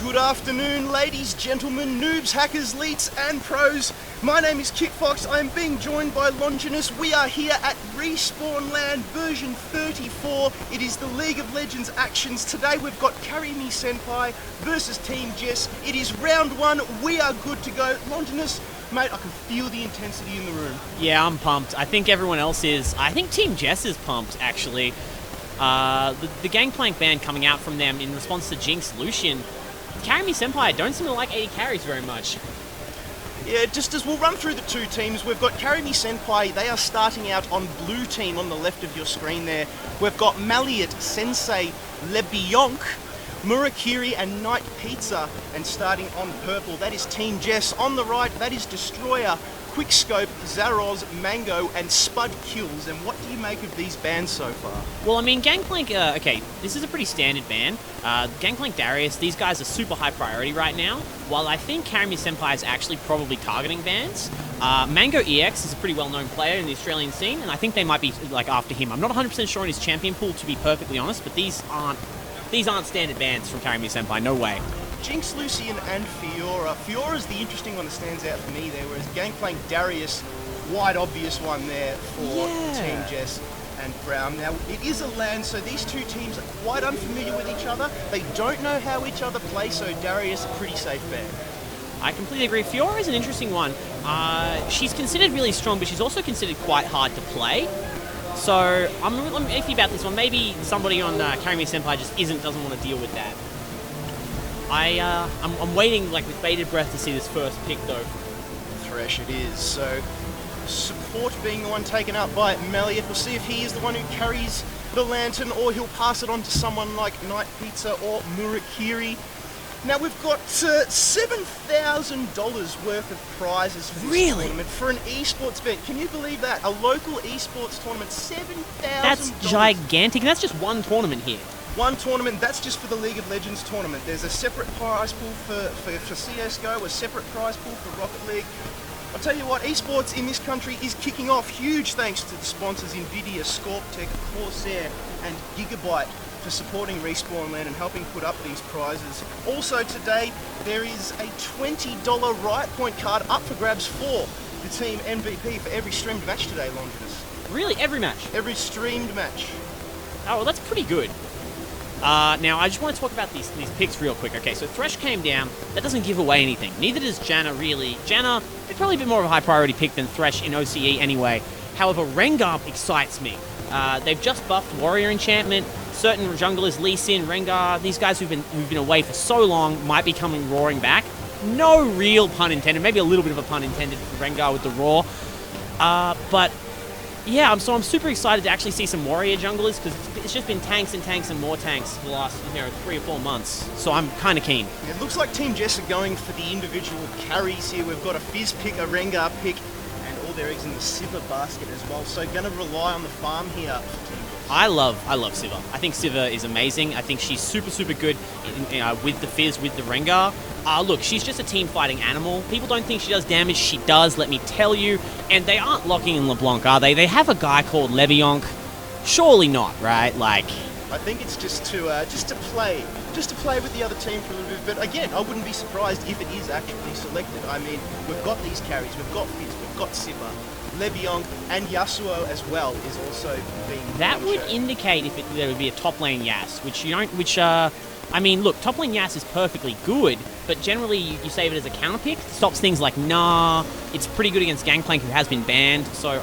Good afternoon, ladies, gentlemen, noobs, hackers, leets, and pros. My name is Kickfox. I am being joined by Longinus. We are here at Respawn Land version 34. It is the League of Legends actions. Today we've got Carry Me Senpai versus Team Jess. It is round one. We are good to go. Longinus, mate, I can feel the intensity in the room. Yeah, I'm pumped. I think everyone else is. I think Team Jess is pumped, actually. The Gangplank ban coming out from them in response to Jinx Lucian. Carry Me Senpai don't seem to like 80 carries very much. Yeah, just as we'll run through the two teams, we've got Carry Me Senpai. They are starting out on blue team on the left of your screen there. We've got Maliat, Sensei, Lebionk, Murakiri and Night Pizza, and starting on purple, that is Team Jess. On the right, that is Destroyer, Quickscope, Zaroz, Mango, and Spud Kills. And what do you make of these bans so far? Well, I mean, Gangplank, okay, this is a pretty standard ban. Gangplank Darius, these guys are super high priority right now, while I think Carry Me Senpai is actually probably targeting bans. Mango EX is a pretty well-known player in the Australian scene, and I think they might be like after him. I'm not 100% sure in his champion pool, to be perfectly honest, but these aren't standard bans from Carry Me Senpai, no way. Jinx, Lucian, and Fiora. Fiora's the interesting one that stands out for me there, whereas Gangplank Darius, wide obvious one there for Team Jess and Brown. Now, it is a LAN, so these two teams are quite unfamiliar with each other. They don't know how each other play, so Darius, a pretty safe ban. I completely agree. Fiora is an interesting one. She's considered really strong, but she's also considered quite hard to play. So I'm iffy about this one. Maybe somebody on Carry Me Senpai just doesn't want to deal with that. I'm waiting like with bated breath to see this first pick though. Thresh it is. So support being the one taken up by Maliat. We'll see if he is the one who carries the lantern or he'll pass it on to someone like Night Pizza or Murakiri. Now we've got $7,000 worth of prizes for this tournament for an esports event. Can you believe that? A local esports tournament, $7,000. That's gigantic. And that's just one tournament here. One tournament, that's just for the League of Legends tournament. There's a separate prize pool for CSGO, a separate prize pool for Rocket League. I'll tell you what, esports in this country is kicking off. Huge thanks to the sponsors Nvidia, Scorptech, Corsair and Gigabyte for supporting Respawn Land and helping put up these prizes. Also today, there is a $20 Riot Point card up for grabs for the team MVP for every streamed match today, Longinus. Really? Every match? Every streamed match. Oh, well, that's pretty good. Now, I just want to talk about these picks real quick. Okay, so Thresh came down. That doesn't give away anything. Neither does Janna, really. Janna is probably a bit more of a high-priority pick than Thresh in OCE anyway. However, Rengar excites me. They've just buffed Warrior Enchantment. Certain junglers, Lee Sin, Rengar, these guys who've been away for so long might be coming roaring back. No real pun intended. Maybe a little bit of a pun intended for Rengar with the roar. But yeah, I'm super excited to actually see some warrior junglers because it's just been tanks and tanks and more tanks for the last 3 or 4 months. So I'm kind of keen. It looks like Team Jess are going for the individual carries here. We've got a Fizz pick, a Rengar pick, and all their eggs in the Sivir basket as well. So going to rely on the farm here for Team Jess. I love Sivir. I think Sivir is amazing. I think she's super good with the Fizz, with the Rengar. Look, she's just a team-fighting animal. People don't think she does damage. She does, let me tell you. And they aren't locking in LeBlanc, are they? They have a guy called Lebionk. Surely not, right? Like, I think it's just to play with the other team for a little bit. But again, I wouldn't be surprised if it is actually selected. I mean, we've got these carries. We've got Fizz. We've got Sivir. Lebionk and Yasuo as well is also being. That would indicate if there would be a top lane Yas, I mean, look, top lane Yas is perfectly good, but generally you save it as a counter pick. Stops things like Nah. It's pretty good against Gangplank, who has been banned. So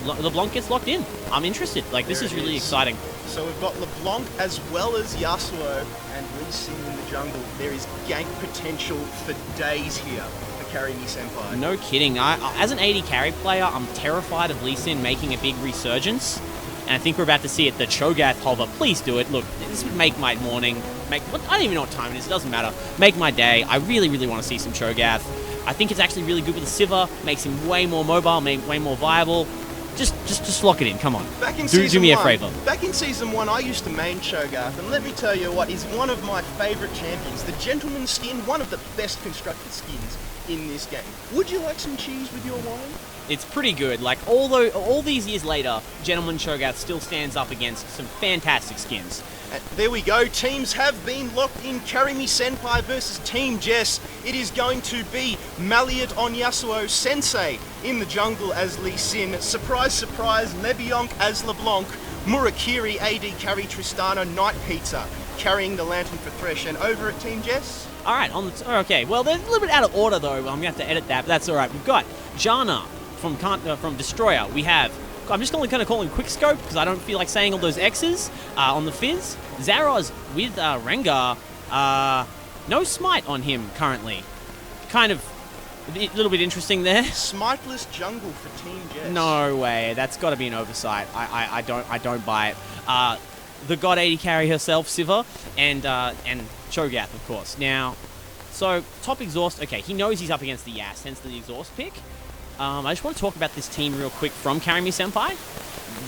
LeBlanc gets locked in. I'm interested. Like, this is really exciting. So we've got LeBlanc as well as Yasuo and Lee Sin in the jungle. There is gank potential for days here. Carry Me Senpai. No kidding. As an 80 carry player, I'm terrified of Lee Sin making a big resurgence. And I think we're about to see it. The Cho'Gath hover. Please do it. Look, this would make my morning. I don't even know what time it is. It doesn't matter. Make my day. I really want to see some Cho'Gath. I think it's actually really good with the Sivir. Makes him way more mobile, way more viable. Just lock it in. Come on. Do me a favor. Back in Season 1, I used to main Cho'Gath, and let me tell you what is one of my favourite champions. The Gentleman's skin, one of the best constructed skins in this game. Would you like some cheese with your wine? It's pretty good. Like, although all these years later, Gentleman Cho'Gath still stands up against some fantastic skins. There we go. Teams have been locked in. Carry Me Senpai versus Team Jess. It is going to be Maliat on Yasuo, Sensei in the jungle as Lee Sin. Surprise, surprise, Leblanc as LeBlanc. Murakiri AD carry Tristana, Night Pizza carrying the Lantern for Thresh. And over at Team Jess? All right, okay. Well, they're a little bit out of order, though. I'm going to have to edit that, but that's all right. We've got Jana from Destroyer. We have, I'm just going to kind of call him Quickscope because I don't feel like saying all those X's on the Fizz. Zaros with Rengar. No Smite on him currently. Kind of a little bit interesting there. Smiteless jungle for Team Jess. No way. That's got to be an oversight. I don't buy it. The God 80 carry herself, Siva, and Cho'Gath, of course. Now, so top exhaust. Okay, he knows he's up against the Yas, hence the exhaust pick. I just want to talk about this team real quick from Carry Me Senpai.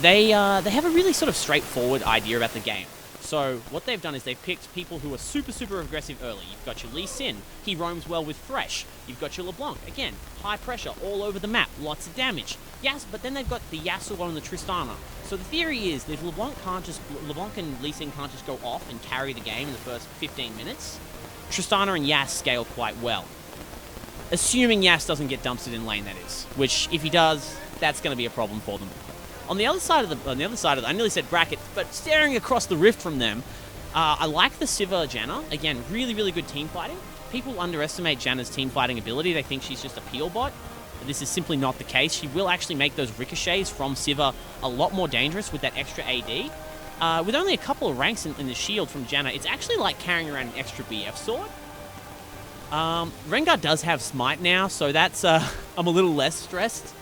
They have a really sort of straightforward idea about the game. So what they've done is they've picked people who are super, super aggressive early. You've got your Lee Sin. He roams well with Thresh. You've got your LeBlanc. Again, high pressure all over the map. Lots of damage. Yes, but then they've got the Yasuo and the Tristana. So the theory is that if LeBlanc and Lee Sin can't just go off and carry the game in the first 15 minutes, Tristana and Yas scale quite well. Assuming Yas doesn't get dumpstered in lane, that is. Which, if he does, that's going to be a problem for them. On the other side of I nearly said bracket, but staring across the rift from them, I like the Siva Janna. Again, really, really good team fighting. People underestimate Janna's team fighting ability. They think she's just a peel bot. This is simply not the case. She will actually make those ricochets from Siva a lot more dangerous with that extra AD. With only a couple of ranks in the shield from Janna, it's actually like carrying around an extra BF sword. Rengar does have Smite now, so that's I'm a little less stressed.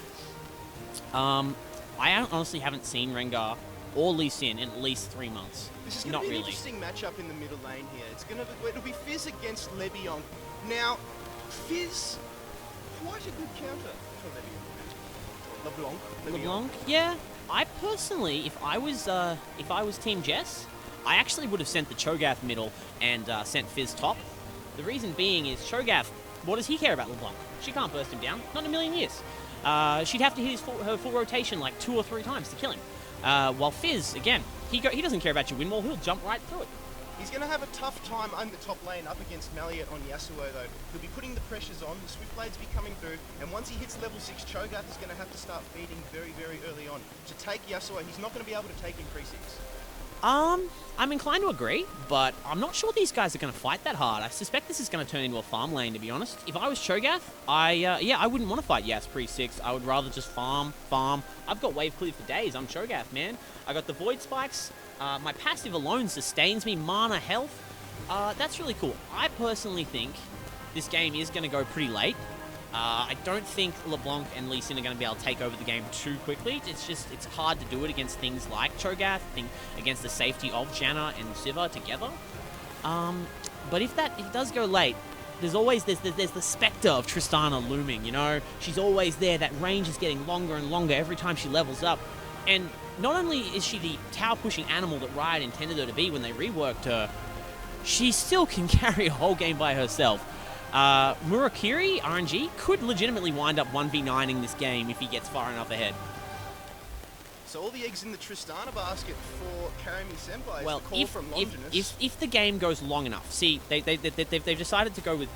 I honestly haven't seen Rengar or Lee Sin in at least 3 months. This is going to be an interesting matchup in the middle lane here. It'll be Fizz against Leblanc. Now, Fizz, quite a good counter for Leblanc. LeBlanc, yeah. I personally, if I was Team Jess, I actually would have sent the Cho'Gath middle and sent Fizz top. The reason being is Cho'Gath, what does he care about LeBlanc? She can't burst him down, not in a million years. She'd have to hit her full rotation like 2 or 3 times to kill him. While Fizz, again, he doesn't care about your win wall, he'll jump right through it. He's going to have a tough time on the top lane up against Maliat on Yasuo though. He'll be putting the pressures on, the Swiftblades be coming through, and once he hits level 6, Cho'Gath is going to have to start feeding very, very early on. To take Yasuo, he's not going to be able to take him pre-6. I'm inclined to agree, but I'm not sure these guys are going to fight that hard. I suspect this is going to turn into a farm lane, to be honest. If I was Cho'Gath, I wouldn't want to fight Yas pre-6. I would rather just farm. I've got wave clear for days. I'm Cho'Gath, man. I got the Void Spikes. My passive alone sustains me mana health. That's really cool. I personally think this game is going to go pretty late. I don't think LeBlanc and Lee Sin are going to be able to take over the game too quickly. It's hard to do it against things like Cho'Gath, against the safety of Janna and Siva together. But if it does go late, there's the specter of Tristana looming, you know? She's always there. That range is getting longer and longer every time she levels up. And not only is she the tower-pushing animal that Riot intended her to be when they reworked her, she still can carry a whole game by herself. Murakiri, RNG, could legitimately wind up 1v9ing this game if he gets far enough ahead. So all the eggs in the Tristana basket for Carry Me Senpai. Well, if the game goes long enough, see, they've decided to go with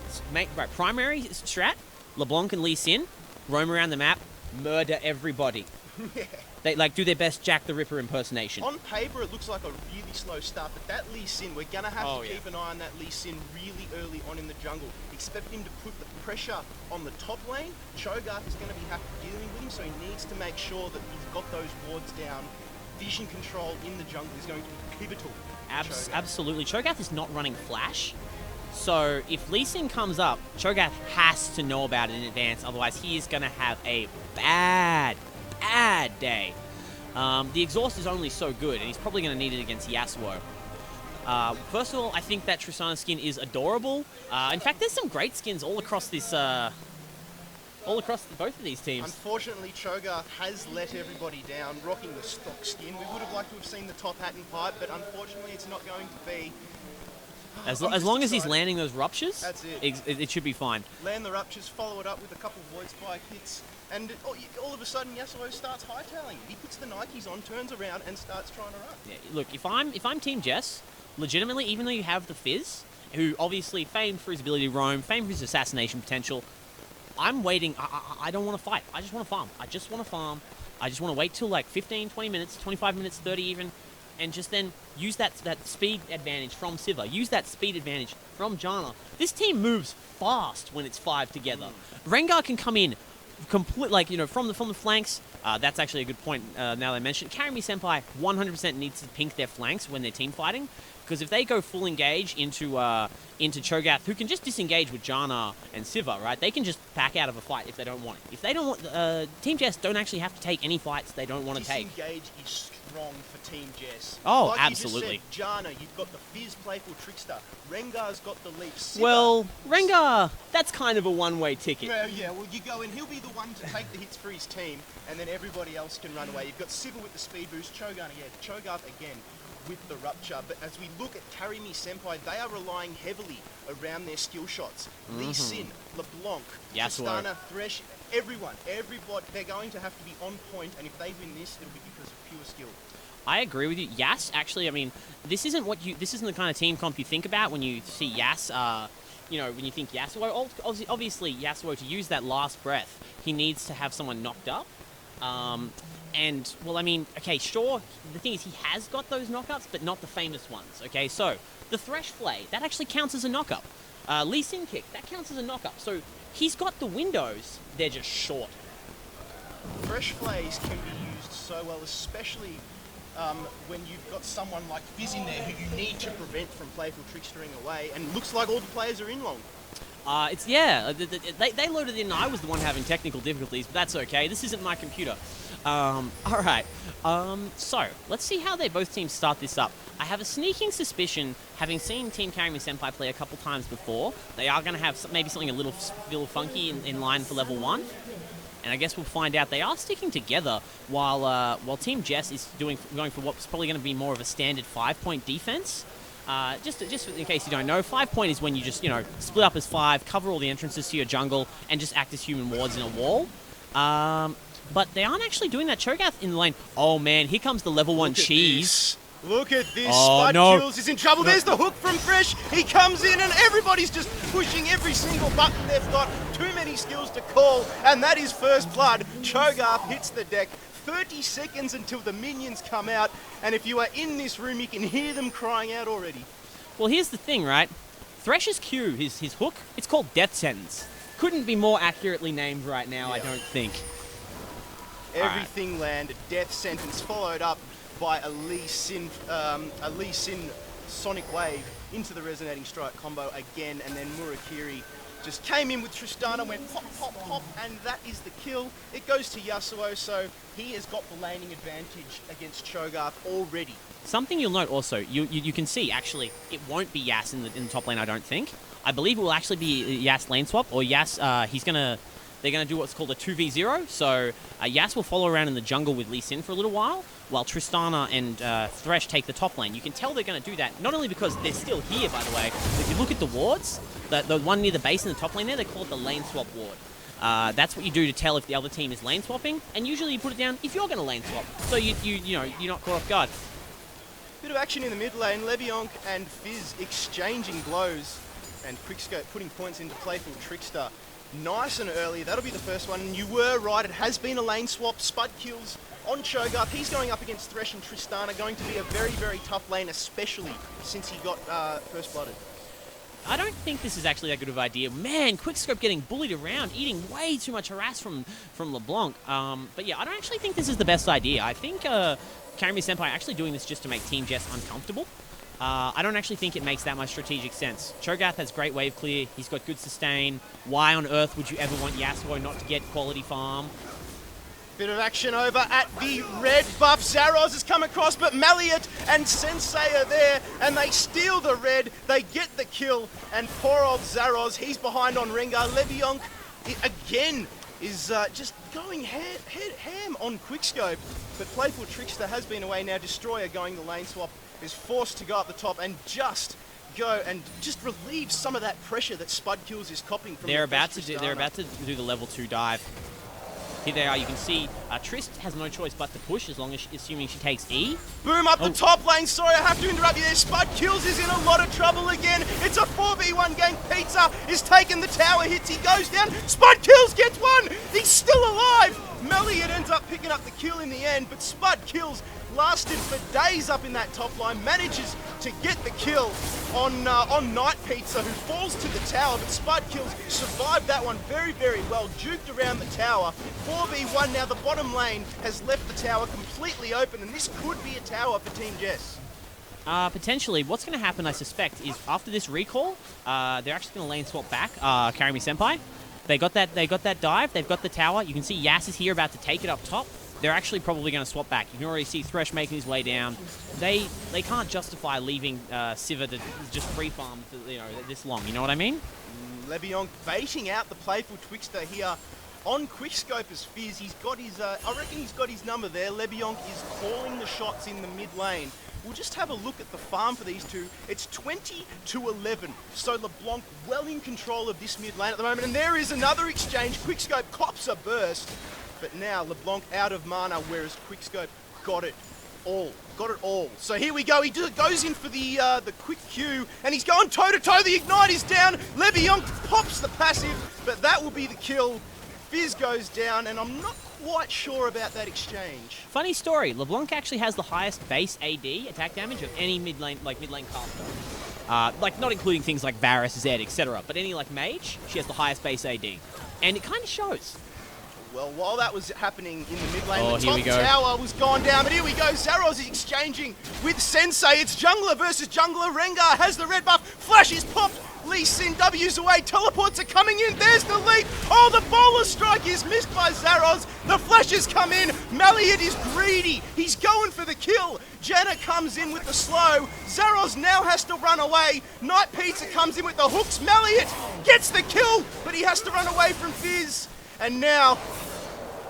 primary strat, LeBlanc and Lee Sin, roam around the map, murder everybody. Yeah. They do their best Jack the Ripper impersonation. On paper, it looks like a really slow start, but that Lee Sin, we're going to have to keep an eye on that Lee Sin really early on in the jungle. Expect him to put the pressure on the top lane. Cho'Gath is going to be dealing with him, so he needs to make sure that he's got those wards down. Vision control in the jungle is going to be pivotal. Absolutely. Cho'Gath is not running Flash. So if Lee Sin comes up, Cho'Gath has to know about it in advance, otherwise he is going to have a bad day. The exhaust is only so good, and he's probably going to need it against Yasuo. First of all, I think that Tristana skin is adorable. In fact, there's some great skins all across this, both of these teams. Unfortunately, Cho'Gath has let everybody down, rocking the stock skin. We would have liked to have seen the top hat and pipe, but unfortunately, it's not going to be. As I'm just long as he's excited. landing those ruptures, That's it. it should be fine. Land the ruptures, follow it up with a couple of void spike hits, and all of a sudden Yasuo starts hightailing. He puts the Nikes on, turns around, and starts trying to run. Yeah, look, if I'm Team Jess, legitimately, even though you have the Fizz, who obviously famed for his ability to roam, famed for his assassination potential, I'm waiting. I don't want to fight. I just want to farm. I just want to farm. I just want to wait till like 15, 20 minutes, 25 minutes, 30 even, and just then use that speed advantage from Siva. Use that speed advantage from Janna. This team moves fast when it's 5 together. Rengar can come in complete, like, you know, from the flanks. That's actually a good point. Now that I mention it, Carry Me Senpai 100% needs to pink their flanks when they're team fighting, because if they go full engage into Cho'Gath, who can just disengage with Janna and Siva, right? They can just back out of a fight if they don't want it. If they don't want, Team Jess don't actually have to take any fights they don't want to take. Disengage is strong for Team Jess. Oh, like absolutely. You just said, Janna, you've got the Fizz Playful Trickster. Rengar's got the Leap. Siva, Well, Rengar, that's kind of a one-way ticket. well, yeah, well, you go in, he'll be the one to take the hits for his team, and then everybody else can run away. You've got Siva with the speed boost, Cho'Gath again with the rupture. But as we look at Carry Me Senpai, they are relying heavily around their skill shots. Lee Sin, LeBlanc, Yasuo. Tristana, Thresh, everybody, they're going to have to be on point, and if they win this, it'll be because of pure skill. I agree with you. Yas, actually, I mean, this isn't the kind of team comp you think about when you see Yas. You know, when you think Yasuo, obviously Yasuo, to use that last breath, he needs to have someone knocked up. And, well, I mean, okay, sure, the thing is he has got those knockups, but not the famous ones, okay? So, the Thresh Flay, that actually counts as a knockup. Lee Sin Kick, that counts as a knockup. So, he's got the windows, they're just short. Fresh Flays can be used so well, especially when you've got someone like Fizz in there who you need to prevent from playful trickstering away, and looks like all the players are in long. They loaded in. I was the one having technical difficulties, but that's okay. This isn't my computer. All right. So let's see how both teams start this up. I have a sneaking suspicion, having seen Team Carry Me Senpai play a couple times before, they are going to have maybe something a little funky in line for level 1. And I guess we'll find out. They are sticking together while Team Jess is going for what's probably going to be more of a standard 5-point defense. Just in case you don't know, 5-point is when you just, you know, split up as 5, cover all the entrances to your jungle, and just act as human wards in a wall. But they aren't actually doing that. Cho'Gath in the lane. Oh man, here comes the level 1 cheese. Look at this. Oh, Spud no. Kills is in trouble. No. There's the hook from Thresh. He comes in and everybody's just pushing every single button they've got. Too many skills to call, and that is first blood. Cho'Gath hits the deck. 30 seconds until the minions come out, and if you are in this room, you can hear them crying out already. Well, here's the thing, right? Thresh's Q, his hook, it's called Death Sentence. Couldn't be more accurately named right now, I don't think. Everything landed. Death Sentence followed up by a Lee Sin Sonic Wave into the Resonating Strike combo again, and then Murakiri just came in with Tristana, went pop, pop, pop, and that is the kill. It goes to Yasuo, so he has got the laning advantage against Cho'Gath already. Something you'll note also, you can see, actually, it won't be Yas in the top lane, I don't think. I believe it will actually be Yas lane swap, or Yas, they're going to do what's called a 2v0, so Yas will follow around in the jungle with Lee Sin for a little while Tristana and Thresh take the top lane. You can tell they're going to do that, not only because they're still here, by the way, but if you look at the wards, the one near the base in the top lane there, they call it the lane swap ward. That's what you do to tell if the other team is lane swapping, and usually you put it down if you're going to lane swap, so you're not caught off guard. Bit of action in the mid lane. Leviank and Fizz exchanging blows, and Quickscope putting points into Playful Trickster. Nice and early. That'll be the first one. You were right. It has been a lane swap. Spud Kills on Cho'Gath. He's going up against Thresh and Tristana. Going to be a very, very tough lane, especially since he got first blooded. I don't think this is actually that good of an idea. Man, Quickscope getting bullied around, eating way too much harass from LeBlanc. But yeah, I don't actually think this is the best idea. I think Carry Me Senpai actually doing this just to make Team Jess uncomfortable. I don't actually think it makes that much strategic sense. Cho'Gath has great wave clear. He's got good sustain. Why on earth would you ever want Yasuo not to get quality farm? Bit of action over at the red buff. Zaros has come across, but Maliat and Sensei are there, and they steal the red. They get the kill, and poor old Zaros, he's behind on Rengar. Leviank, again, is just going ham on Quickscope. But Playful Trickster has been away now. Destroyer going the lane swap is forced to go up the top, and just go and just relieve some of that pressure that Spud Kills is copping from They're the about to first do. They're about to do the level 2 dive. Here they are. You can see Trist has no choice but to push as long as assuming she takes E. Boom up the top lane. Sorry, I have to interrupt you there. Spud Kills is in a lot of trouble again. It's a 4v1 game. Pizza is taking the tower hits. He goes down. Spud Kills gets one. He's still alive. Melliot ends up picking up the kill in the end, but Spud Kills lasted for days up in that top line, manages to get the kill on Night Pizza, who falls to the tower, but Spud Kills survived that one very, very well, juked around the tower. 4v1 now, the bottom lane has left the tower completely open, and this could be a tower for Team Jess. Potentially, what's going to happen, I suspect, is after this recall, they're actually going to lane swap back, Carry Me Senpai. They got that dive, they've got the tower. You can see Yas is here about to take it up top. They're actually probably going to swap back. You can already see Thresh making his way down. They can't justify leaving Sivir to just free farm for this long. You know what I mean? LeBlanc baiting out the playful Twixter here on quickscope as Fizz. He's got his, I reckon he's got his number there. LeBlanc is calling the shots in the mid lane. We'll just have a look at the farm for these two. It's 20-11, so LeBlanc well in control of this mid lane at the moment. And there is another exchange. Quickscope cops a burst. But now LeBlanc out of mana, whereas Quickscope got it all. So here we go. He goes in for the quick Q, and he's going toe-to-toe. The Ignite is down. LeBlanc pops the passive, but that will be the kill. Fizz goes down, and I'm not quite sure about that exchange. Funny story. LeBlanc actually has the highest base AD attack damage of any mid lane caster. Not including things like Varus, Zed, etc. But any mage, she has the highest base AD, and it kind of shows. Well, while that was happening in the mid lane, the here we top go. tower was gone down. But here we go. Zaros is exchanging with Sensei. It's jungler versus jungler. Rengar has the red buff. Flash is popped. Lee Sin W's away. Teleports are coming in. There's the leap. Oh, the bowler strike is missed by Zaros. The flashes come in. Melliot is greedy. He's going for the kill. Janna comes in with the slow. Zaros now has to run away. Night Pizza comes in with the hooks. Melliot gets the kill, but he has to run away from Fizz. And now,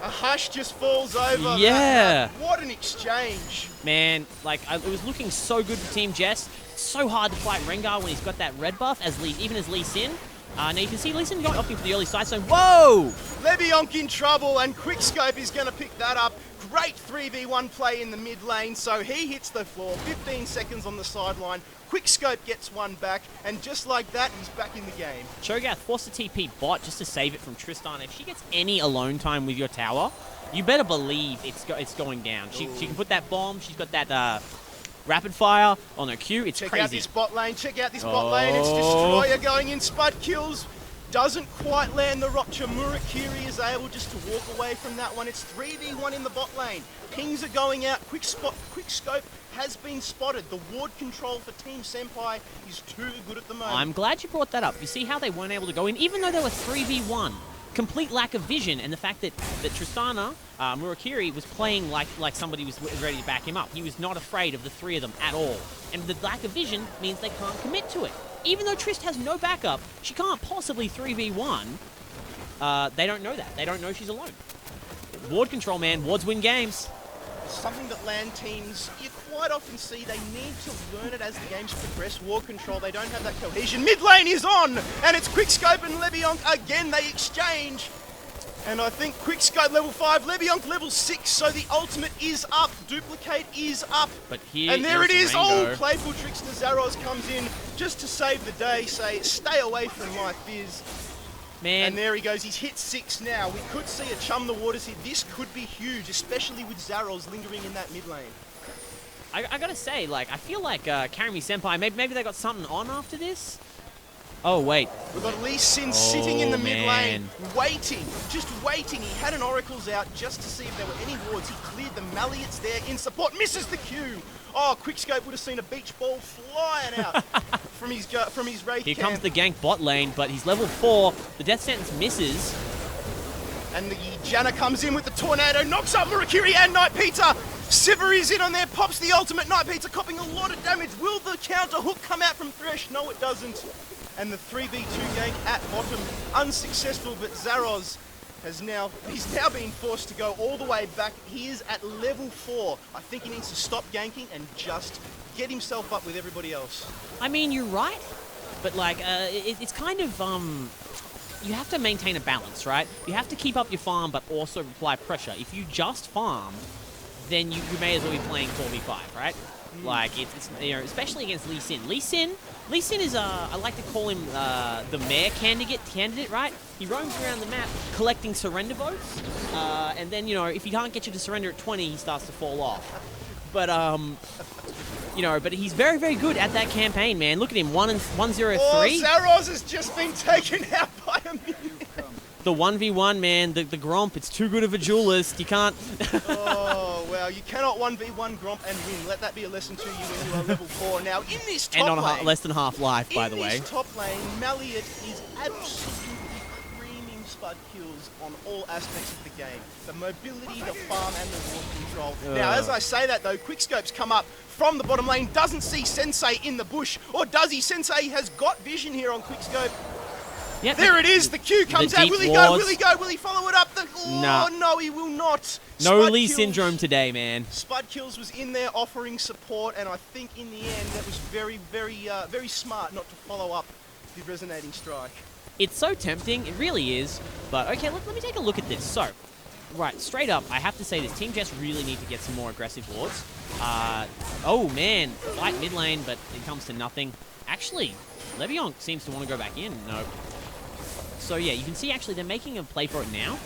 a hush just falls over. Yeah. What an exchange. Man, it was looking so good for Team Jess. It's so hard to fight Rengar when he's got that red buff, even as Lee Sin. Now you can see Lee Sin opting for the early side zone. Whoa! LeBlanc in trouble, and Quickscope is going to pick that up. Great 3v1 play in the mid lane, so he hits the floor. 15 seconds on the sideline. Quickscope gets one back, and just like that, he's back in the game. Cho'Gath forced a TP bot just to save it from Tristan. If she gets any alone time with your tower, you better believe it's going down. She can put that bomb. She's got that rapid fire on her Q. It's crazy. Check out this bot lane. Check out this bot lane. It's Destroyer going in. Spud Kills. Doesn't quite land the Rocha. Murakiri is able just to walk away from that one. It's 3v1 in the bot lane. Pings are going out. Quickscope has been spotted. The ward control for Team Senpai is too good at the moment. I'm glad you brought that up. You see how they weren't able to go in, even though they were 3v1. Complete lack of vision, and the fact that Tristana, Murakiri, was playing like somebody was ready to back him up. He was not afraid of the three of them at all. And the lack of vision means they can't commit to it. Even though Trist has no backup, she can't possibly 3v1. They don't know that. They don't know she's alone. Ward control, man. Wards win games. Something that LAN teams, you quite often see, they need to learn it as the games progress. Ward control, they don't have that cohesion. Mid lane is on, and it's Quickscope and LeBlanc again. They exchange, and I think Quickscope level 5, LeBlanc level 6, so the ultimate is up. Duplicate is up. But here and there it is. Mango. Oh, playful Trickster Zaros comes in just to save the day, say, stay away from my Fizz. Man. And there he goes, he's hit 6 now. We could see a Chum the Waters here. This could be huge, especially with Zaros lingering in that mid lane. I gotta say, I feel like Carry Me Senpai, maybe they got something on after this? Oh, wait. We've got Lee Sin sitting in the mid lane, man. just waiting. He had an Oracle's out just to see if there were any wards. He cleared them. Malliott's there in support, misses the Q. Oh, Quickscope would have seen a beach ball flying out from his Wraith Here camp. comes the gank bot lane, but he's level 4. The death sentence misses. And the Janna comes in with the tornado, knocks up Murakiri and Night Pizza. Sivir is in on there, pops the ultimate. Night Pizza copping a lot of damage. Will the counter hook come out from Thresh? No, it doesn't. And the 3v2 gank at bottom, unsuccessful, but Zaros he's now been forced to go all the way back. He is at level 4. I think he needs to stop ganking and just get himself up with everybody else. I mean, you're right, but like, it's kind of you have to maintain a balance, right? You have to keep up your farm, but also apply pressure. If you just farm, then you may as well be playing 4v5, right? Like, it's you know, especially against Lee Sin. Lee Sin is, I like to call him the mayor candidate, right? He roams around the map collecting surrender votes, and then, you know, if he can't get you to surrender at 20, he starts to fall off. But, you know, but he's very, very good at that campaign, man. Look at him, 1-0-3. Oh, Zaros has just been taken out by a minion. The 1v1, man, the Gromp, it's too good of a duelist. You can't... Oh, well, you cannot 1v1 Gromp and win. Let that be a lesson to you when you are level 4. Now, in this top and on lane... less than half life, by the way. In this top lane, Maliet is absolutely creaming Spud kills on all aspects of the game. The mobility, the farm, and the ward control. Now, as I say that, though, Quickscope's come up from the bottom lane, doesn't see Sensei in the bush, or does he? Sensei has got vision here on Quickscope. Yep. There it is, the Q comes out. Will he go? Will he go? Will he follow it up? No, he will not. No Lee syndrome today, man. Spud Kills was in there offering support, and I think in the end that was very, very, very smart not to follow up the resonating strike. It's so tempting, it really is. But okay, let me take a look at this. So, right, straight up, I have to say this. Team Jess really need to get some more aggressive wards. Oh man, fight mid lane, but it comes to nothing. Actually, Levion seems to want to go back in. No. So yeah, you can see actually they're making a play for it now.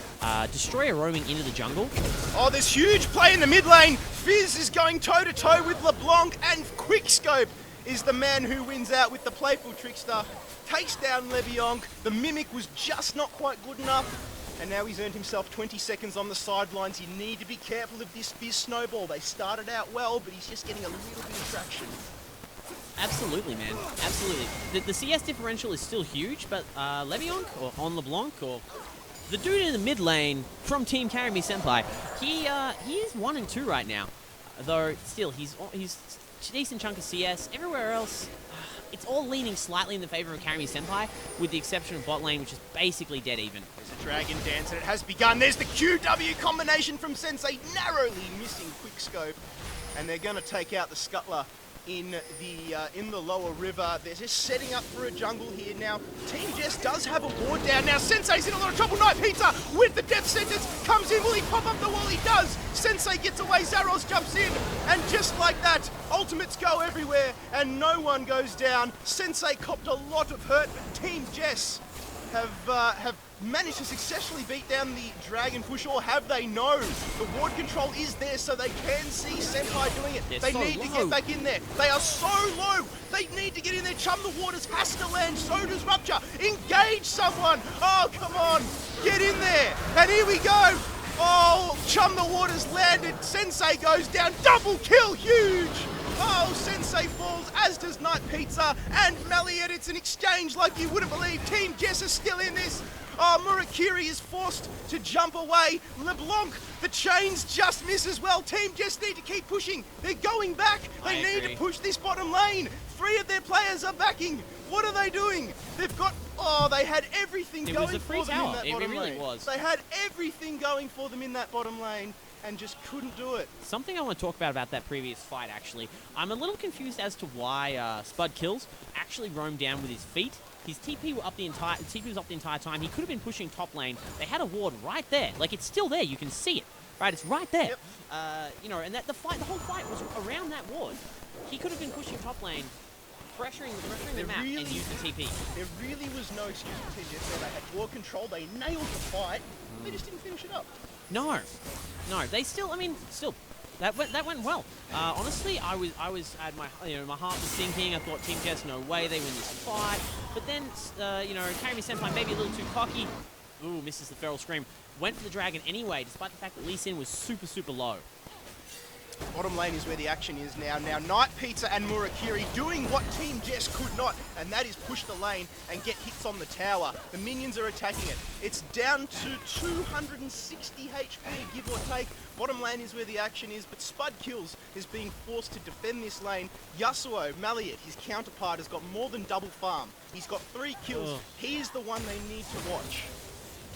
Destroyer roaming into the jungle. Oh, there's huge play in the mid lane. Fizz is going toe-to-toe with LeBlanc, and Quickscope is the man who wins out with the playful trickster. Takes down Levion. The Mimic was just not quite good enough. And now he's earned himself 20 seconds on the sidelines. You need to be careful of this Fizz snowball. They started out well, but he's just getting a little bit of traction. Absolutely, man. Absolutely. The CS differential is still huge, but Levion, or On LeBlanc, or the dude in the mid lane from Team Carry Me Senpai, he is 1 and 2 right now. Though, still, he's a decent chunk of CS. Everywhere else, it's all leaning slightly in the favor of Carry Me Senpai, with the exception of bot lane, which is basically dead even. There's a Dragon Dance, and it has begun. There's the QW combination from Sensei, narrowly missing Quickscope. And they're going to take out the Scuttler in the lower river. They're just setting up for a jungle here now. Team Jess does have a ward down. Now Sensei's in a lot of trouble. Night Pizza with the death sentence comes in. Will he pop up the wall? He does. Sensei gets away. Zaros jumps in. And just like that, ultimates go everywhere and no one goes down. Sensei copped a lot of hurt, but Team Jess have managed to successfully beat down the Dragon Push, or have they? No. The ward control is there so they can see Senpai doing it. They so need to get back in there. They are so low. They need to get in there. Chum the Waters has to land. So does Rupture. Engage someone. Oh, come on. Get in there. And here we go. Oh, Chum the Waters landed. Sensei goes down. Double kill. Huge. Oh, Sensei falls, as does Night Pizza and Maliet. It's an exchange like you wouldn't believe. Team Jess is still in this. Oh, Murakiri is forced to jump away. LeBlanc, the chains just miss as well. Team Jess need to keep pushing. They're going back. They need to push this bottom lane. 3 of their players are backing. What are they doing? They've got... Oh, they had everything going for them in that bottom lane. It really was. They had everything going for them in that bottom lane and just couldn't do it. Something I want to talk about that previous fight, actually. I'm a little confused as to why Spud Kills actually roamed down with his feet. His TP was up the entire time. He could have been pushing top lane. They had a ward right there. Like, it's still there. You can see it. Right, it's right there. Yep. You know, and the whole fight was around that ward. He could have been pushing top lane, pressuring the map, and used the TP. There really was no excuse for Team Jess there. They had ward control. They nailed the fight. They just didn't finish it up. No. They still, that went well. Honestly, I had my heart was sinking. I thought Team Jess, no way, they win this fight. But then, Carry Me Senpai maybe a little too cocky. Ooh, misses the Feral Scream. Went for the Dragon anyway, despite the fact that Lee Sin was super, super low. Bottom lane is where the action is now. Now, Night Pizza and Murakiri doing what Team Jess could not, and that is push the lane and get hits on the tower. The minions are attacking it. It's down to 260 HP, give or take. Bottom lane is where the action is, but Spud Kills is being forced to defend this lane. Yasuo, Maliet, his counterpart, has got more than double farm. He's got 3 kills. He is the one they need to watch.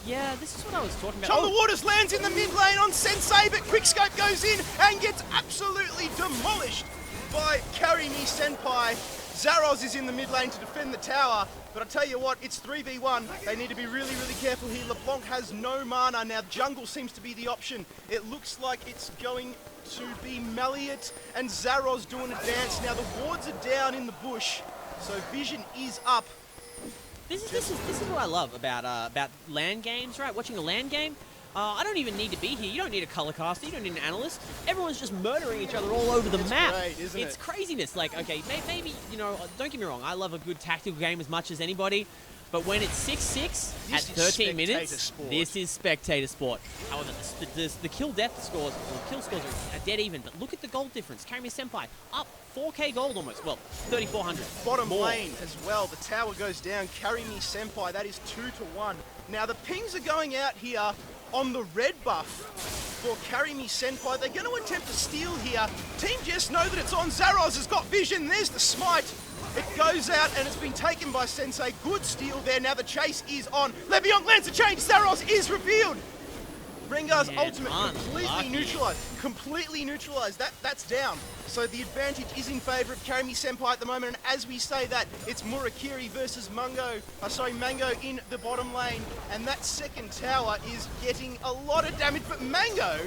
Yeah, this is what I was talking about. Tom the Waters lands in the mid lane on Sensei, but Quickscope goes in and gets absolutely demolished by Carry Me Senpai. Zaros is in the mid lane to defend the tower, but I tell you what, it's 3v1. They need to be really, really careful here. LeBlanc has no mana. Now jungle seems to be the option. It looks like it's going to be Maliot and Zaros doing a dance. Now the wards are down in the bush, so vision is up. This is what I love about LAN games, right? Watching a LAN game, I don't even need to be here. You don't need a color caster. You don't need an analyst. Everyone's just murdering each other all over the map. Great, isn't it's it? craziness. Like, okay, maybe, you know, don't get me wrong. I love a good tactical game as much as anybody. But when it's 6-6 at 13 minutes, this is spectator sport. However, the kill-death scores, or the kill scores are dead even. But look at the gold difference. Carry Me Senpai up 4k gold almost. Well, 3,400. Bottom lane as well. The tower goes down. Carry Me Senpai. That is 2-1. Now the pings are going out here on the red buff for Carry Me Senpai. They're going to attempt to steal here. Team Jess know that it's on. Zaros has got vision. There's the smite. It goes out and it's been taken by Sensei. Good steal there. Now the chase is on. Levion lands a change. Zaros is revealed. Rengar's ultimate completely neutralized. That's down. So the advantage is in favor of Carry Me Senpai at the moment. And as we say that, it's Murakiri versus Mango in the bottom lane. And that second tower is getting a lot of damage. But Mango,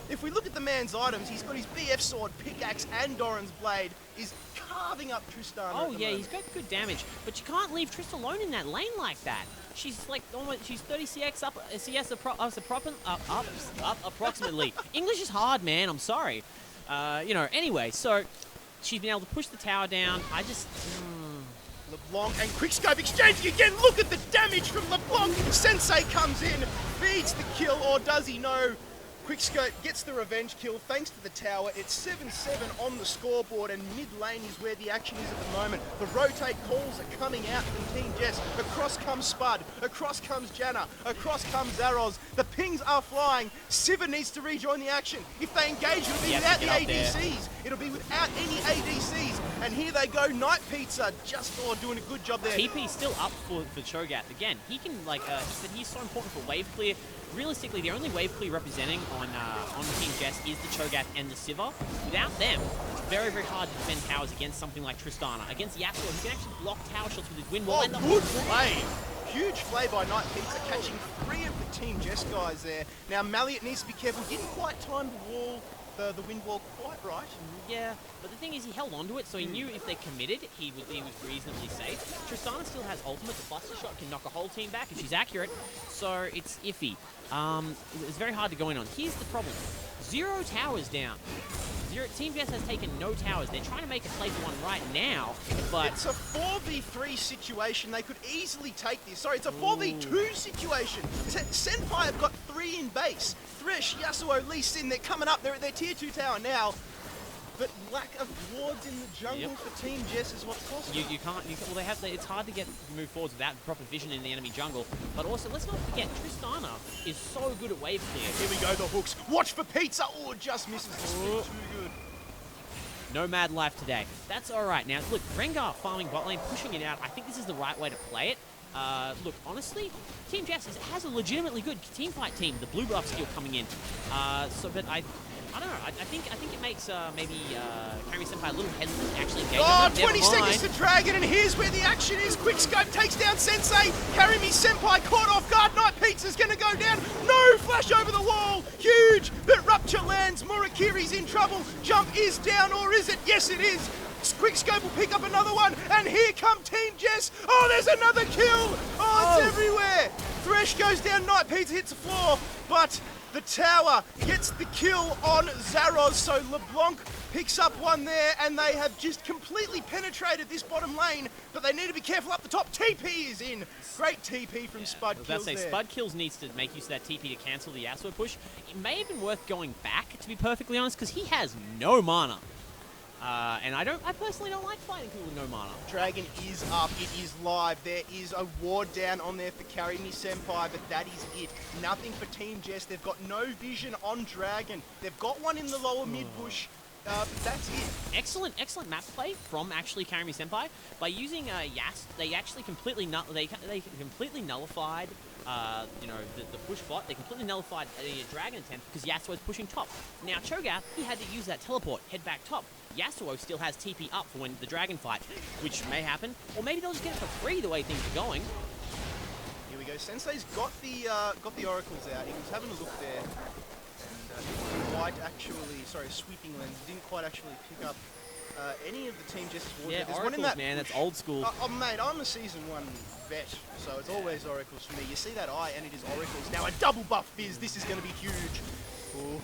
if we look at the man's items, he's got his BF sword, pickaxe, and Doran's blade. Is carving up Tristana. Oh yeah, he's got good damage, but you can't leave Trist alone in that lane like that. She's like almost, she's 30 CX up, CS approximately. English is hard, man. I'm sorry. You know. Anyway, so she's been able to push the tower down. I just. LeBlanc and Quickscope exchanging again. Look at the damage from LeBlanc. Sensei comes in, feeds the kill, or does he know? Quickscope gets the revenge kill thanks to the tower. It's 7-7 on the scoreboard, and mid lane is where the action is at the moment. The rotate calls are coming out from Team Jess. Across comes Spud, across comes Janna, across comes Zaros. The pings are flying. Sivir needs to rejoin the action. If they engage, it'll be without the ADCs. It'll be without any ADCs. And here they go. Night Pizza just doing a good job there. TP's still up for Cho'Gath again. He can he said he's so important for wave clear. Realistically, the only wave clear representing on Team Jess is the Cho'Gath and the Sivir. Without them, it's very, very hard to defend towers against something like Tristana. Against Yasuo, he can actually block tower shots with his wind wall. Oh, good play! Huge play by Night Pizza, catching 3 of the Team Jess guys there. Now, Maliot needs to be careful. Didn't quite time the wall, the wind wall quite right. Yeah, but the thing is, he held onto it, so he knew if they committed, he was reasonably safe. Tristana still has ultimate. The Buster Shot can knock a whole team back if she's accurate, so it's iffy. It's very hard to go in on. Here's the problem. 0 towers down. Team Jess has taken no towers. They're trying to make a play for one right now, but... It's a 4v3 situation. They could easily take this. Sorry, it's a 4v2 situation. Senpai have got 3 in base. Thresh, Yasuo, Lee Sin, they're coming up. They're at their tier 2 tower now. But lack of wards in the jungle for Team Jess is what's possible. You can't. Well, it's hard to move forwards without proper vision in the enemy jungle. But also, let's not forget, Tristana is so good at wave clear. Here we go, the hooks. Watch for pizza. Oh, just misses. Too good. No mad life today. That's all right. Now, look, Rengar farming bot lane, pushing it out. I think this is the right way to play it. Look, honestly, Team Jess has a legitimately good team fight team. The blue buff skill coming in. But I don't know. I think it makes maybe Carry Me Senpai a little hesitant to actually engage. Oh, 20 seconds to Dragon, and here's where the action is. Quickscope takes down Sensei. Carry Me Senpai caught off guard. Night Pizza's going to go down. No, flash over the wall. Huge, but Rupture lands. Murakiri's in trouble. Jump is down, or is it? Yes, it is. Quickscope will pick up another one, and here come Team Jess. Oh, there's another kill. Oh, it's everywhere. Thresh goes down. Night Pizza hits the floor, but the tower gets the kill on Zaros, so LeBlanc picks up one there, and they have just completely penetrated this bottom lane, but they need to be careful up the top. TP is in. Great TP from Spud Kills. I was about to say, Spud Kills needs to make use of that TP to cancel the Yasuo push. It may have been worth going back, to be perfectly honest, because he has no mana. And I personally don't like fighting people with no mana. Dragon is up, it is live. There is a ward down on there for Carry Me Senpai, but that is it. Nothing for Team Jess. They've got no vision on Dragon. They've got one in the lower mid bush, That's it. Excellent map play from actually Karami Senpai. By using Yas, they actually completely completely nullified the push bot. They completely nullified a dragon attempt because Yasuo was pushing top. Now Cho'Gath, he had to use that teleport, head back top. Yasuo still has TP up for when the dragon fight, which may happen, or maybe they'll just get it for free the way things are going. Here we go. Sensei's got the oracles out. He was having a look there. Didn't quite actually, sweeping lens, didn't quite actually pick up any of the Team Jess's wards. Yeah, There's oracles, one in that man, push. that's old school. Oh, mate, I'm a Season 1 vet, so it's always oracles for me. You see that eye, and it is oracles. Now a double buff Fizz, this is going to be huge.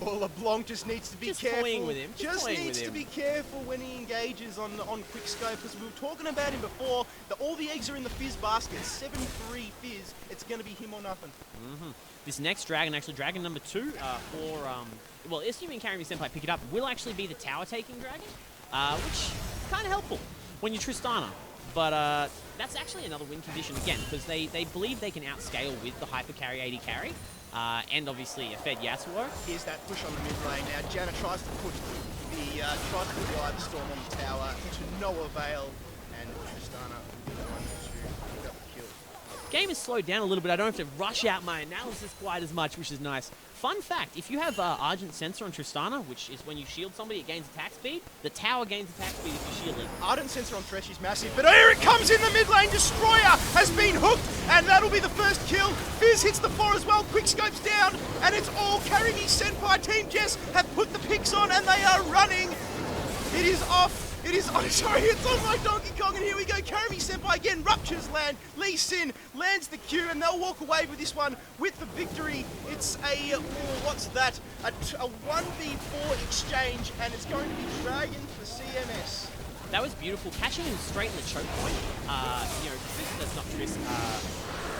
Oh, LeBlanc just needs to be careful. Toying with him. Just needs to be careful when he engages on quickscope, because we were talking about him before. All the eggs are in the Fizz basket. 7-3 Fizz. It's going to be him or nothing. This next dragon, actually dragon number 2, well, assuming Karami Senpai pick it up, will actually be the tower taking dragon, which is kind of helpful when you're Tristana. But that's actually another win condition again, because they believe they can outscale with the hyper carry 80 carry. And obviously a fed Yasuo. Here's that push on the mid lane. Now Janna tries to put Wire Storm on the tower to no avail, and Tristana will be the one to pick up the kill. Game is slowed down a little bit. I don't have to rush out my analysis quite as much, which is nice. Fun fact, if you have Argent Sensor on Tristana, which is when you shield somebody, it gains attack speed. The tower gains attack speed if you shield it. Ardent Sensor on Thresh is massive, but here it comes in the mid lane. Destroyer has been hooked, and that'll be the first kill. Fizz hits the 4 as well. Quickscope's down, and it's all Karami Senpai. Team Jess have put the picks on, and they are running. It is off. It is, oh, sorry, it's on like Donkey Kong, and here we go. Karami Senpai again ruptures land. Lee Sin lands the Q, and they'll walk away with this one with the victory. It's a, what's that? A 1v4 exchange, and it's going to be Dragon for CMS. That was beautiful. Catching him straight in the choke point. That's not Triss.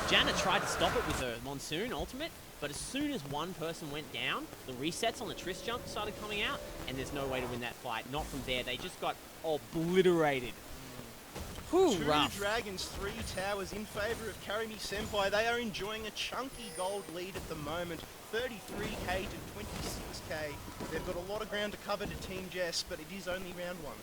Janna tried to stop it with the Monsoon ultimate, but as soon as one person went down, the resets on the Triss jump started coming out, and there's no way to win that fight. Not from there. They just got obliterated. Whew, 2 rough. dragons, 3 towers in favour of Karami Senpai. They are enjoying a chunky gold lead at the moment. 33k to 26k. They've got a lot of ground to cover to Team Jess, but it is only round 1.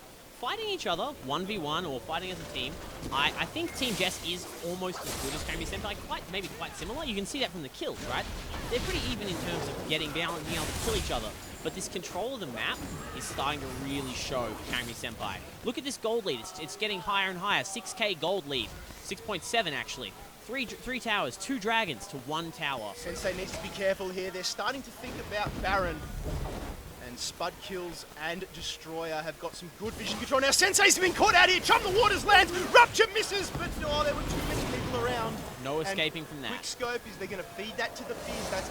Fighting each other, 1v1 or fighting as a team, I think Team Jess is almost as good as Karami Senpai, maybe quite similar. You can see that from the kills, right? They're pretty even in terms of getting down and being able to kill each other. But this control of the map is starting to really show for Karami Senpai. Look at this gold lead. It's getting higher and higher. 6k gold lead. 6.7 actually. Three towers, 2 dragons to 1 tower. Sensei needs to be careful here. They're starting to think about Baron. And Spud Kills and Destroyer have got some good vision control. Now Sensei's been caught out here. Chum the Waters lands. Rupture misses, but no, there were too many people around. No escaping from that. Quickscope, is they're going to feed that to the Fizz. That's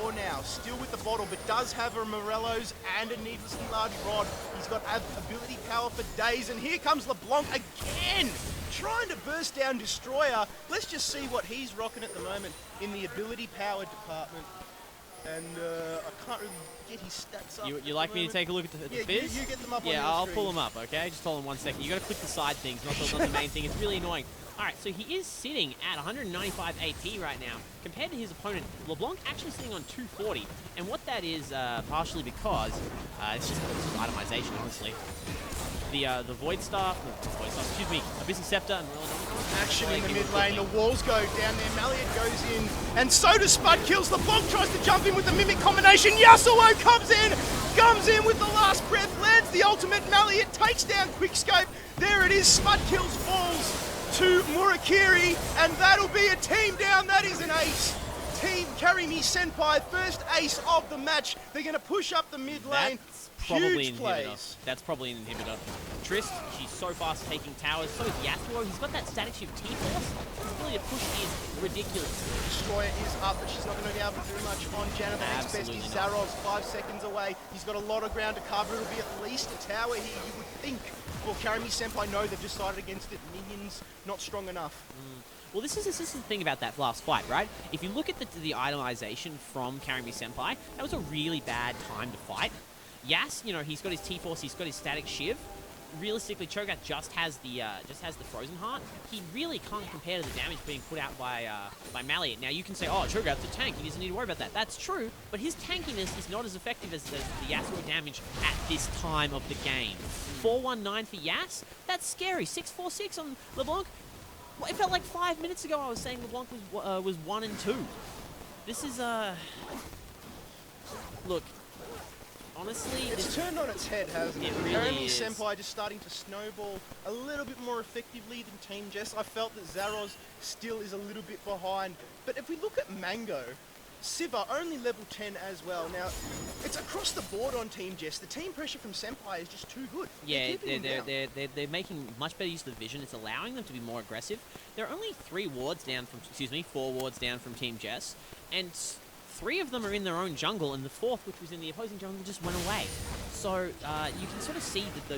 8-4 now. Still with the bottle, but does have a Morello's and a needlessly large rod. He's got ability power for days. And here comes LeBlanc again, trying to burst down Destroyer. Let's just see what he's rocking at the moment in the ability power department. And I can't really get his stats up. You like me to take a look at the Fizz? You get them up on Yeah, your I'll screen. pull them up, okay? Just hold on 1 second. You got to click the side things, not the main thing. It's really annoying. All right, so he is sitting at 195 AP right now. Compared to his opponent, LeBlanc actually sitting on 240. And what that is, partially because, it's just itemization, honestly. The Void Staff, excuse me, Abyssal Scepter and Action in the mid lane, the walls go down there, Maliot goes in, and so does Spud Kills. LeBlanc tries to jump in with the Mimic combination. Yasuo comes in with the last breath, lands the ultimate. Maliot takes down Quickscope. There it is, Spud Kills falls to Murakiri, and that'll be a team down. That is an ace. Team Karami Senpai, first ace of the match. They're going to push up the mid lane. Probably Huge an plays. inhibitor. That's probably an inhibitor. Triss, she's so fast taking towers. So is Yasuo. He's got that static shift T-Force. His ability to push is ridiculous. Destroyer is up, but she's not going to be able to do much on Janna. The next best is Zarrov's 5 seconds away. He's got a lot of ground to cover. It'll be at least a tower here, you would think. Well, Karami Senpai know they've decided against it. Minions not strong enough. Well, this is the thing about that last fight, right? If you look at the itemization from Karami Senpai, that was a really bad time to fight. Yas, he's got his T-Force, he's got his static shiv. realistically, Cho'Gath just has the Frozen Heart. He really can't compare to the damage being put out by Maliet. Now you can say, oh, Cho'Gath's a tank. He doesn't need to worry about that. That's true, but his tankiness is not as effective as the Yasuo damage at this time of the game. 419 for Yas. That's scary. 646 on LeBlanc. Well, it felt like 5 minutes ago I was saying LeBlanc was 1 and 2. This is look. Honestly, it's turned on its head, hasn't it? It really Jeremy is. Senpai just starting to snowball a little bit more effectively than Team Jess. I felt that Zaros still is a little bit behind. But if we look at Mango, Siva only level 10 as well. Now, it's across the board on Team Jess. The team pressure from Senpai is just too good. Yeah, they're making much better use of the vision. It's allowing them to be more aggressive. They're only 4 wards down from Team Jess, and 3 of them are in their own jungle, and the 4th, which was in the opposing jungle, just went away. So you can sort of see the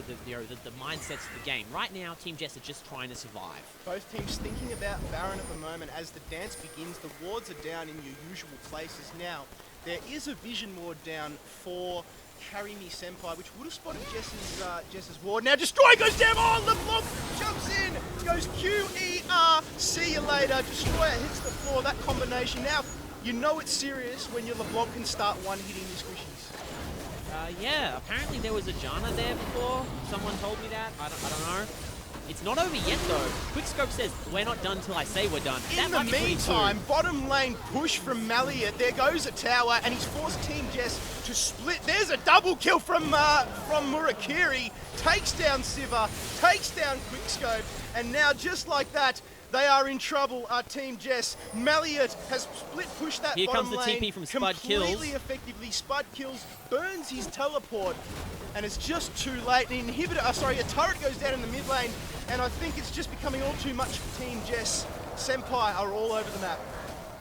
mindsets of the game. Right now, Team Jess are just trying to survive. Both teams thinking about Baron at the moment as the dance begins. The wards are down in your usual places. Now, there is a vision ward down for Carry Me Senpai, which would have spotted Jess's ward. Now Destroy goes down. Oh, LeBlanc jumps in. Goes Q-E-R. See you later. Destroyer hits the floor. That combination. Now, you know it's serious when your LeBlanc can start one-hitting your squishies. Yeah, apparently there was a Janna there before. Someone told me that. I don't know. It's not over yet, though. Quickscope says, we're not done till I say we're done. In the meantime, bottom lane push from Maliet. There goes a tower, and he's forced Team Jess to split. There's a double kill from Murakiri. Takes down Siva, takes down Quickscope, and now just like that, they are in trouble, Team Jess. Maliet has split pushed that Here bottom comes the lane TP from Spud Kills. completely effectively. Spud Kills, burns his teleport, and it's just too late. An inhibitor, a turret goes down in the mid lane, and I think it's just becoming all too much for Team Jess. Senpai are all over the map.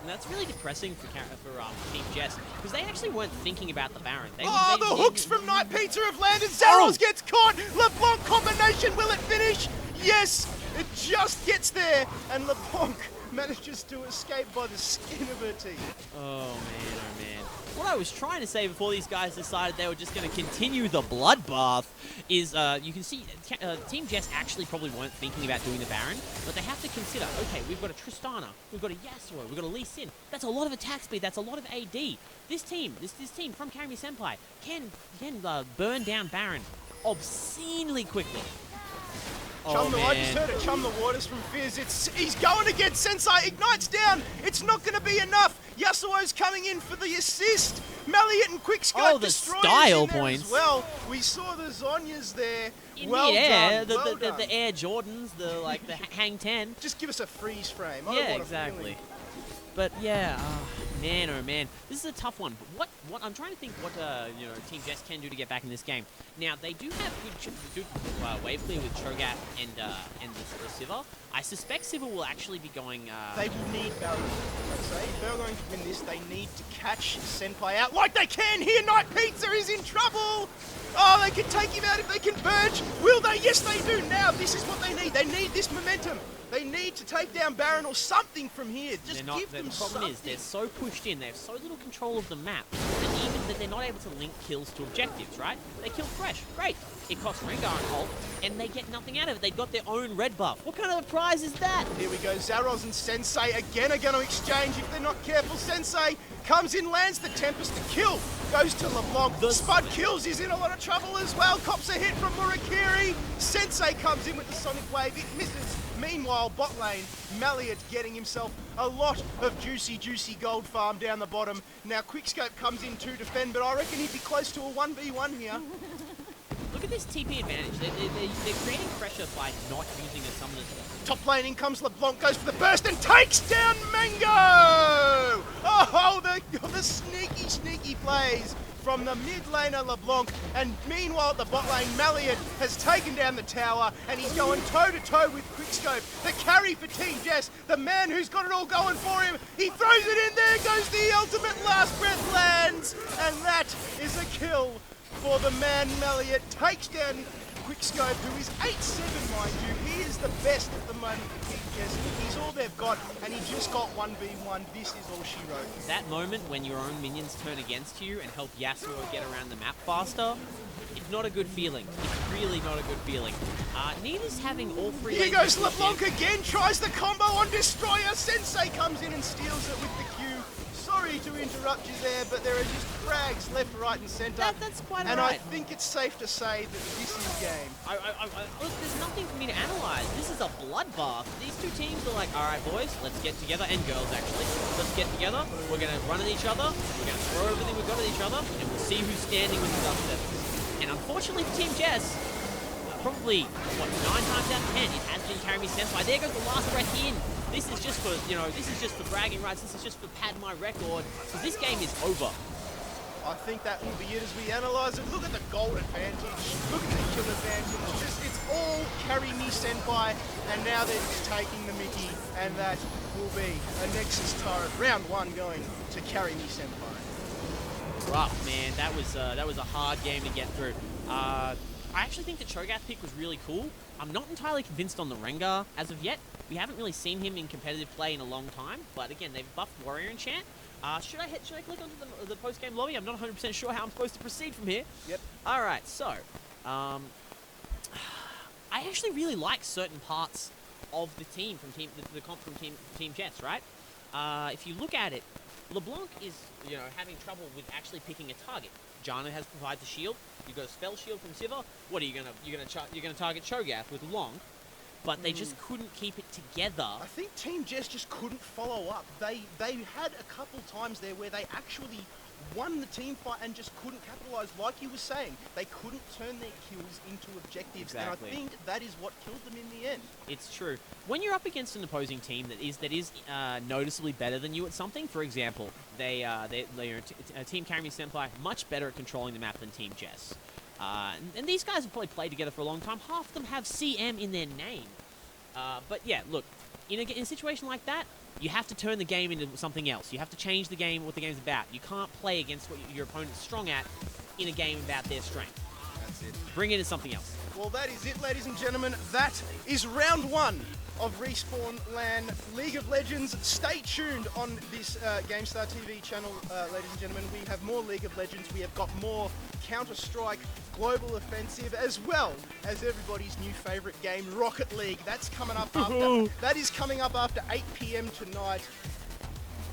And that's really depressing for Team Jess, because they actually weren't thinking about the Baron. The hooks from Night Pizza have landed. Zaros gets caught. LeBlanc combination, will it finish? Yes, it just gets there, and LeBlanc manages to escape by the skin of her teeth. Oh man. What I was trying to say before these guys decided they were just going to continue the bloodbath is you can see Team Jess actually probably weren't thinking about doing the Baron, but they have to consider, okay, we've got a Tristana, we've got a Yasuo, we've got a Lee Sin. That's a lot of attack speed, that's a lot of AD. This team from Carry Me Senpai can burn down Baron obscenely quickly. I just heard it. Chum the waters from Fizz. He's going against Sensei. Ignites down. It's not going to be enough. Yasuo's coming in for the assist. Maliet and Quickscope the Destroyers style in there points. as well. We saw the Zonyas there. In well the air, done. Well done. the Air Jordans, the Hang 10. Just give us a freeze frame. Oh, Yeah, what a exactly. feeling. But yeah, man, oh man, this is a tough one. But what I'm trying to think what Team Jess can do to get back in this game. Now they do have good wave clear with Cho'Gath and the Siva. I suspect Siva will actually be going. They will need Baron. I'd say if they're going to win this, they need to catch Senpai out like they can here. Night Pizza is in trouble. Oh, they can take him out if they converge. Will they? Yes, they do. Now this is what they need. They need this momentum. They need to take down Baron or something from here. Just give them the problem is they're so pushed in, they have so little control of the map, that even that they're not able to link kills to objectives, right? They kill Thresh, great. It costs Rengar an ult, and they get nothing out of it. They've got their own red buff. What kind of a prize is that? Here we go. Zaros and Sensei again are going to exchange if they're not careful. Sensei comes in, lands the Tempest. The kill goes to LeBlanc. The Spud Kills is in a lot of trouble as well. Cops a hit from Murakiri. Sensei comes in with the Sonic Wave. It misses. Meanwhile, bot lane, Maliet getting himself a lot of juicy gold farm down the bottom. Now Quickscope comes in to defend, but I reckon he'd be close to a 1v1 here. Look at this TP advantage. They're creating pressure by not using a summoner's wand. Top lane in comes LeBlanc, goes for the burst and takes down Mango! Oh, the sneaky plays from the mid laner LeBlanc, and meanwhile at the bot lane, Maliet has taken down the tower, and he's going toe-to-toe with Quickscope, the carry for Team Jess, the man who's got it all going for him. He throws it in, there goes the ultimate last breath lands, and that is a kill for the man Maliet. Takes down Quickscope, who is 8-7, mind you. He is the best at the moment for Team Jess. He's all they've got, and he just got 1v1. This is all she wrote. That moment when your own minions turn against you and help Yasuo get around the map faster, it's not a good feeling. It's really not a good feeling. Nina's having all three... Here goes LeBlanc again, tries the combo on Destroyer. Sensei comes in and steals it with the Q. Sorry to interrupt you there, but there are just frags left, right, and centre. That's quite and alright. I think it's safe to say that this is game. Look, there's nothing for me to analyse. This is a bloodbath. These two teams are like, alright boys, let's get together, and girls actually, let's get together, we're going to run at each other, we're going to throw everything we've got at each other, and we'll see who's standing with the dubstep. And unfortunately for Team Jess, probably, 9 times out of 10, it has been Carry Me Senpai. There goes the last breath in. This is just for, this is just for bragging rights. This is just for pad my record. So this game is over. I think that will be it as we analyse it. Look at the gold advantage. Look at the kill advantage. It's all Carry Me Senpai, and now they're just taking the Mickey, and that will be a Nexus turret. Round 1 going to Carry Me Senpai. Rough, man. That was a hard game to get through. I actually think the Cho'Gath pick was really cool. I'm not entirely convinced on the Rengar as of yet. We haven't really seen him in competitive play in a long time, but again, they've buffed Warrior Enchant. Should I click onto the post-game lobby? I'm not 100% sure how I'm supposed to proceed from here. Yep. Alright, so, I actually really like certain parts of the team, from the comp from Team Jess, right? If you look at it, LeBlanc is, having trouble with actually picking a target. Janna has provided the shield. You've got a spell shield from Sivir. What are you gonna target Cho'Gath with Long? But they just couldn't keep it together. I think Team Jess just couldn't follow up. They had a couple times there where they actually won the team fight and just couldn't capitalise. Like you were saying, they couldn't turn their kills into objectives. Exactly. And I think that is what killed them in the end. It's true. When you're up against an opposing team that is noticeably better than you at something, for example, Team Carry Me Senpai much better at controlling the map than Team Jess. And these guys have probably played together for a long time. Half of them have CM in their name. But yeah, look, in a situation like that, you have to turn the game into something else. You have to change the game, what the game's about. You can't play against what your opponent's strong at in a game about their strength. That's it. Bring it into something else. Well, that is it, ladies and gentlemen. That is round 1 of Respawn LAN League of Legends. Stay tuned on this GameStar TV channel, ladies and gentlemen. We have more League of Legends. We have got more Counter-Strike Global Offensive, as well as everybody's new favourite game, Rocket League. That's coming up after. That is coming up after 8 p.m. tonight.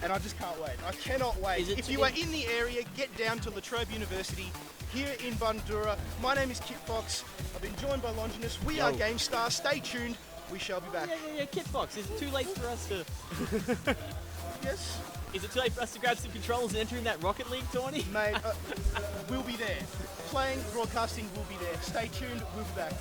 And I just can't wait. I cannot wait. If you are in the area, get down to La Trobe University here in Bandura. My name is Kit Fox. I've been joined by Longinus. We are GameStar. Stay tuned. We shall be back. Yeah, Kit Fox. Is it too late for us to... Yes? Is it too late for us to grab some controllers and enter in that Rocket League tourney? Mate, we'll be there. Playing, broadcasting, we'll be there. Stay tuned. We'll be back.